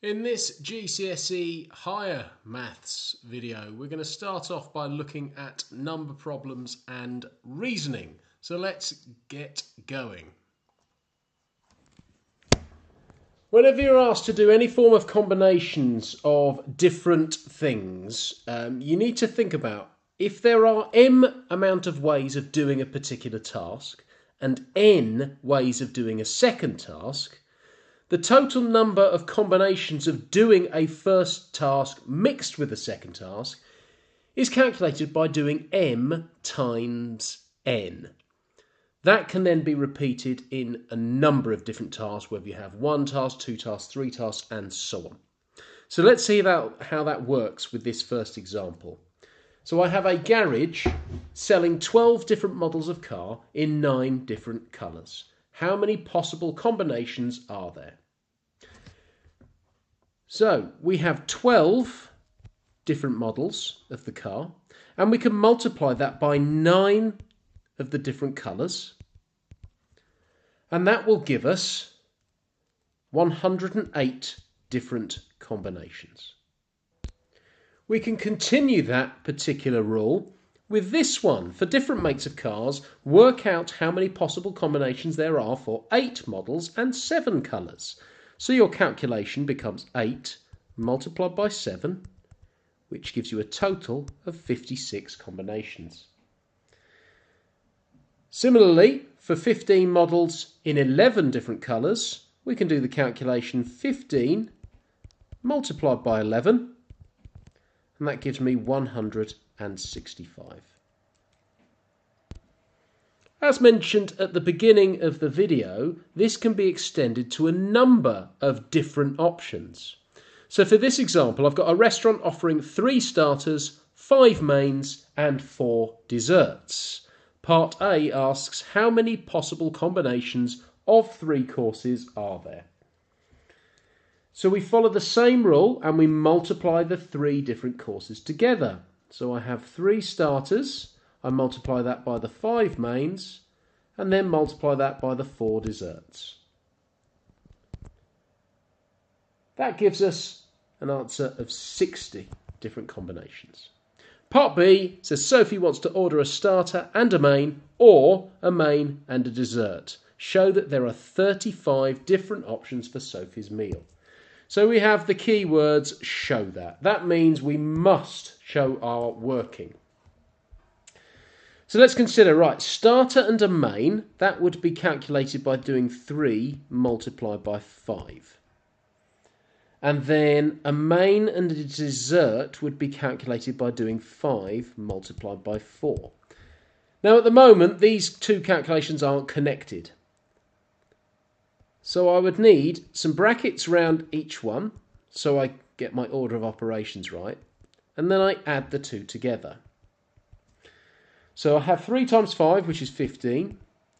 In this GCSE Higher Maths video, we're going to start off by looking at number problems and reasoning. So let's get going. Whenever you're asked to do any form of combinations of different things, you need to think about if there are m amount of ways of doing a particular task and n ways of doing a second task, the total number of combinations of doing a first task mixed with a second task is calculated by doing m times n. That can then be repeated in a number of different tasks, whether you have one task, two tasks, three tasks, and so on. So let's see how that works with this first example. So I have a garage selling 12 different models of car in 9 different colours. How many possible combinations are there? So we have 12 different models of the car, and we can multiply that by 9 of the different colours, and that will give us 108 different combinations. We can continue that particular rule with this one. For different makes of cars, work out how many possible combinations there are for 8 models and 7 colours. So your calculation becomes 8 multiplied by 7, which gives you a total of 56 combinations. Similarly, for 15 models in 11 different colours, we can do the calculation 15 multiplied by 11, and that gives me 165. As mentioned at the beginning of the video, this can be extended to a number of different options. So for this example, I've got a restaurant offering 3 starters, 5 mains, and 4 desserts. Part A asks how many possible combinations of 3 courses are there. So we follow the same rule and we multiply the 3 different courses together. So I have 3 starters. I multiply that by the 5 mains and then multiply that by the 4 desserts. That gives us an answer of 60 different combinations. Part B says Sophie wants to order a starter and a main, or a main and a dessert. Show that there are 35 different options for Sophie's meal. So we have the key words show that. That means we must show our working. So let's consider, right, starter and a main, that would be calculated by doing 3 multiplied by 5. And then a main and a dessert would be calculated by doing 5 multiplied by 4. Now at the moment, these 2 calculations aren't connected. So I would need some brackets around each one, so I get my order of operations right, and then I add the 2 together. So I have 3 times 5, which is 15.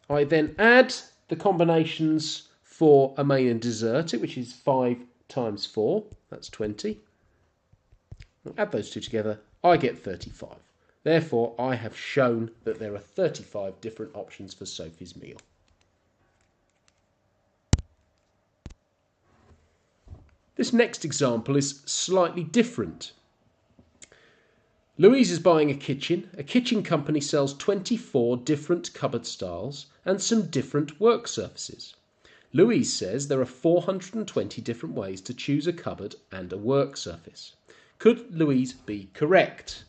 I then add the combinations for a main and dessert, which is 5 times 4, that's 20. I'll add those 2 together, I get 35. Therefore, I have shown that there are 35 different options for Sophie's meal. This next example is slightly different. Louise is buying a kitchen. A kitchen company sells 24 different cupboard styles and some different work surfaces. Louise says there are 420 different ways to choose a cupboard and a work surface. Could Louise be correct?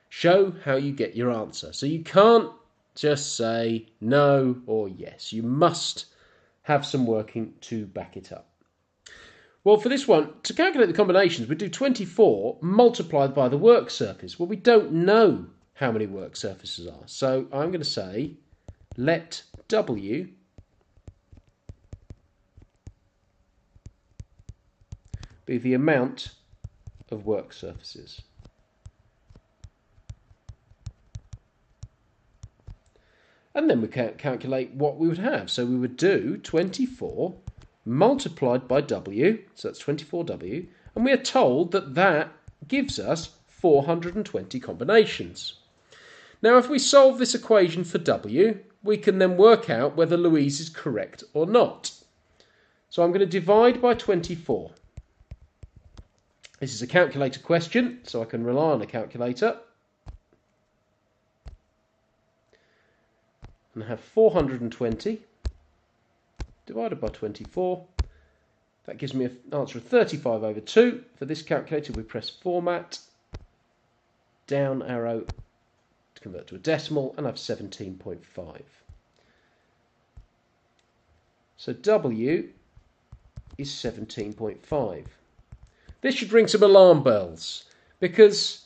Show how you get your answer. So you can't just say no or yes. You must have some working to back it up. Well, for this one, to calculate the combinations, we do 24 multiplied by the work surface. Well, we don't know how many work surfaces are. So I'm going to say let W be the amount of work surfaces. And then we can calculate what we would have. So we would do 24 multiplied by W, so that's 24W, and we are told that that gives us 420 combinations. Now if we solve this equation for W, we can then work out whether Louise is correct or not. So I'm going to divide by 24. This is a calculator question, so I can rely on a calculator. And I have 420 divided by 24. That gives me an answer of 35 over 2. For this calculator, we press Format, down arrow to convert to a decimal, and I have 17.5. So W is 17.5. This should ring some alarm bells, because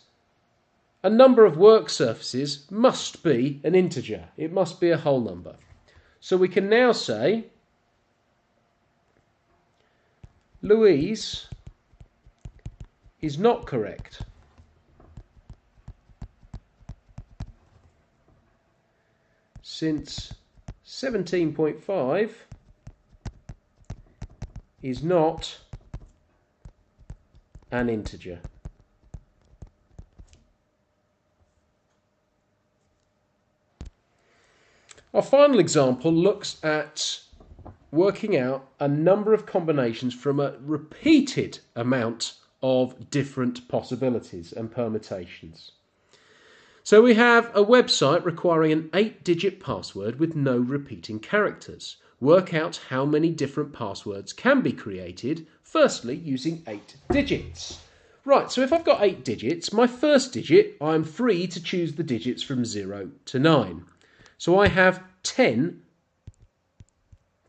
a number of work surfaces must be an integer. It must be a whole number. So we can now say Louise is not correct. Since 17.5 is not an integer. Our final example looks at working out a number of combinations from a repeated amount of different possibilities and permutations. So we have a website requiring an 8-digit password with no repeating characters. Work out how many different passwords can be created, firstly using 8 digits. Right, so if I've got 8 digits, my first digit, I'm free to choose the digits from 0 to 9. So I have 10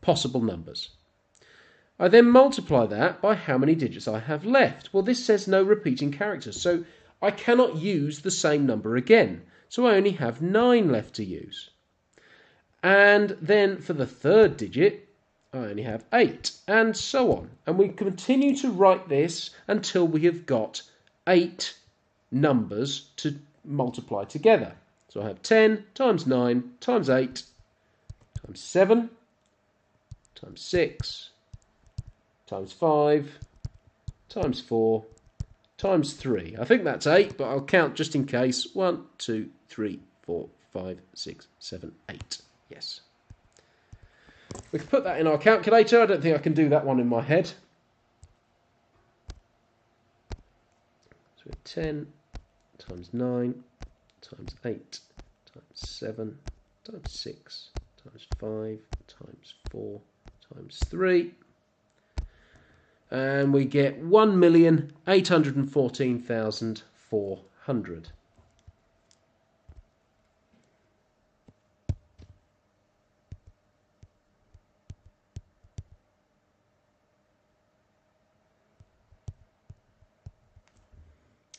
possible numbers. I then multiply that by how many digits I have left. Well, this says no repeating characters, so I cannot use the same number again. So I only have 9 left to use. And then for the third digit, I only have 8, and so on. And we continue to write this until we have got 8 numbers to multiply together. So I have 10 times 9 times 8 times 7 times 6 times 5 times 4 times 3. I think that's 8, but I'll count just in case. 1, 2, 3, 4, 5, 6, 7, 8. Yes. We can put that in our calculator. I don't think I can do that one in my head. So 10 times 9 times 8 times 7 times 6 times 5 times 4 times 3. And we get 1,814,400.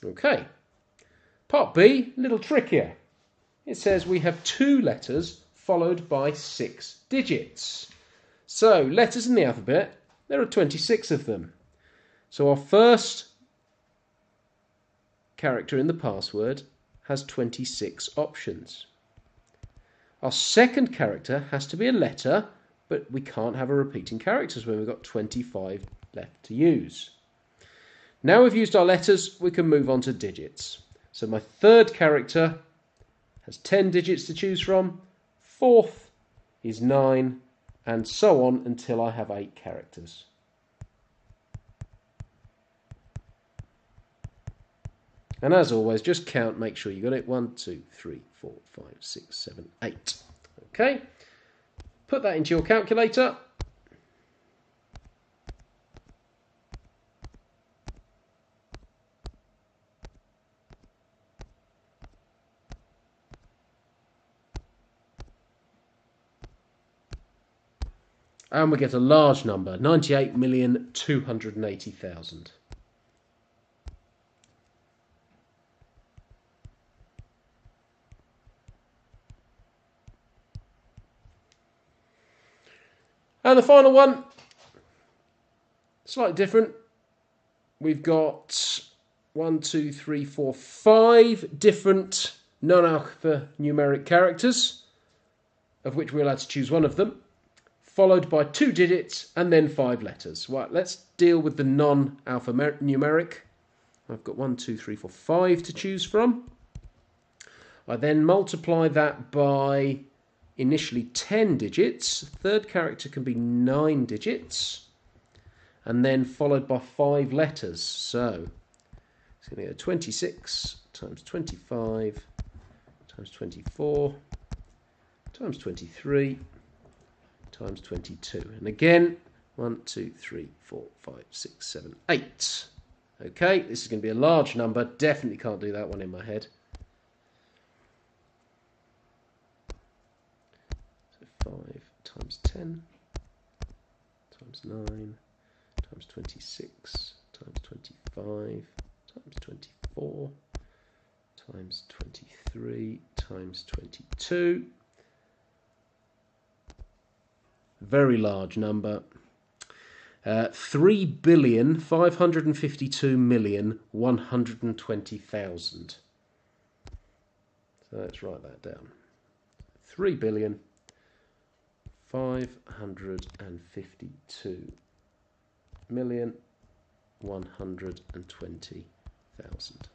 Okay. Part B, a little trickier. It says we have 2 letters followed by 6 digits. So, letters in the alphabet, there are 26 of them. So our first character in the password has 26 options. Our second character has to be a letter, but we can't have a repeating characters when we've got 25 left to use. Now we've used our letters, we can move on to digits. So my third character has 10 digits to choose from, fourth is 9, and so on until I have 8 characters. And as always, just count, make sure you got it. 1, 2, 3, 4, 5, 6, 7, 8. Okay, put that into your calculator. And we get a large number, 98,280,000. And the final one, slightly different. We've got 1, 2, 3, 4, 5 different non-alphanumeric characters, of which we're allowed to choose one of them, followed by 2 digits and then 5 letters. Right, let's deal with the non-alphanumeric. I've got 1, 2, 3, 4, 5 to choose from. I then multiply that by initially 10 digits. Third character can be 9 digits. And then followed by 5 letters. So It's going to go 26 times 25 times 24 times 23 times 22. And again, 1, 2, 3, 4, 5, 6, 7, 8. Okay, this is going to be a large number. Definitely can't do that one in my head. So 5 times 10 times 9 times 26 times 25 times 24 times 23 times 22. Very large number. 3,552,120,000. So let's write that down. 3,552,120,000.